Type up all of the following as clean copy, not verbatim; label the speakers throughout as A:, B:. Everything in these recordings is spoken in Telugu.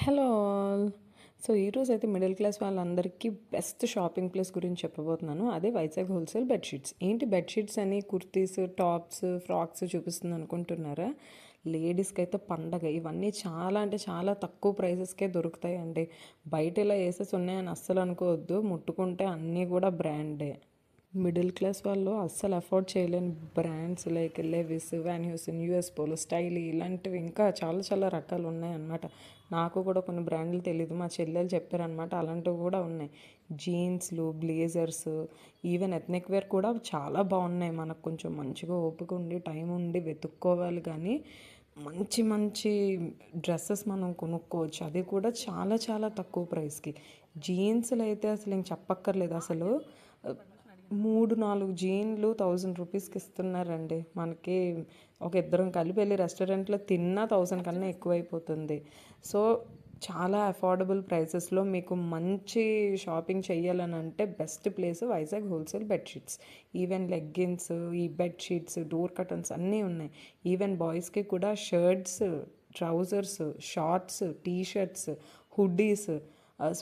A: Hello all. సో ఈరోజు అయితే మిడిల్ క్లాస్ వాళ్ళందరికీ బెస్ట్ షాపింగ్ ప్లేస్ గురించి చెప్పబోతున్నాను. అదే వైజాగ్ హోల్సేల్ బెడ్షీట్స్. ఏంటి బెడ్షీట్స్ అని కుర్తీస్, టాప్స్, ఫ్రాక్స్ చూపిస్తుంది అనుకుంటున్నారా? లేడీస్కి అయితే పండగ. ఇవన్నీ చాలా అంటే చాలా తక్కువ ప్రైసెస్కే దొరుకుతాయండి. బయట ఇలా వేసేసి ఉన్నాయని అస్సలు అనుకోవద్దు. ముట్టుకుంటే అన్నీ కూడా బ్రాండే. మిడిల్ క్లాస్ వాళ్ళు అస్సలు అఫోర్డ్ చేయలేని brands like Levi's, Van Heusen, US Polo, Styli ఇలాంటివి ఇంకా చాలా చాలా రకాలు ఉన్నాయన్నమాట. నాకు కూడా కొన్ని బ్రాండ్లు తెలియదు, మా చెల్లెలు చెప్పారనమాట. అలాంటివి కూడా ఉన్నాయి. జీన్స్లు, బ్లేజర్స్, ఈవెన్ ఎథ్నిక్ వేర్ కూడా చాలా బాగున్నాయి. మనకు కొంచెం మంచిగా ఓపిక ఉండి టైం ఉండి వెతుక్కోవాలి, కానీ మంచి మంచి డ్రెస్సెస్ మనం కొనుక్కోవచ్చు. అది కూడా చాలా చాలా తక్కువ ప్రైస్కి. జీన్స్లు అయితే అసలు ఇంక చెప్పక్కర్లేదు. అసలు 3-4 జీన్లు 1000 రూపీస్కి ఇస్తున్నారండి. మనకి ఒక ఇద్దరం కలిపి వెళ్ళి రెస్టారెంట్లో తిన్నా 1000 కన్నా ఎక్కువైపోతుంది. సో చాలా అఫోర్డబుల్ ప్రైసెస్లో మీకు మంచి షాపింగ్ చేయాలని అంటే best place Vizag wholesale bedsheets. Even leggings, ఈ బెడ్షీట్స్, డోర్ కర్టన్స్ అన్నీ ఉన్నాయి. ఈవెన్ బాయ్స్కి కూడా shirts, trousers, shorts, T-shirts, hoodies,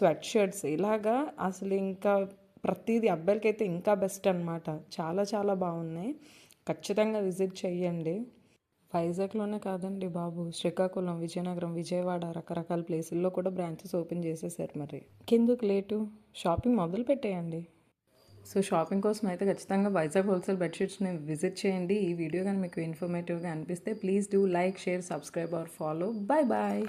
A: sweatshirts ఇలాగా అసలు ఇంకా ప్రతిదీ అబ్బాయిలకైతే ఇంకా బెస్ట్ అనమాట. చాలా చాలా బాగున్నాయి. ఖచ్చితంగా విజిట్ చెయ్యండి. వైజాగ్లోనే కాదండి బాబు, శ్రీకాకుళం, విజయనగరం, విజయవాడ రకరకాల ప్లేసుల్లో కూడా బ్రాంచెస్ ఓపెన్ చేసేసారు. మరి కిందకు లేటు, షాపింగ్ మొదలు పెట్టేయండి. సో షాపింగ్ కోసం అయితే ఖచ్చితంగా వైజాగ్ హోల్సేల్ బెడ్షీట్స్ని విజిట్ చేయండి. ఈ వీడియో కానీ మీకు ఇన్ఫర్మేటివ్గా అనిపిస్తే please do like, share, subscribe or follow. Bye bye.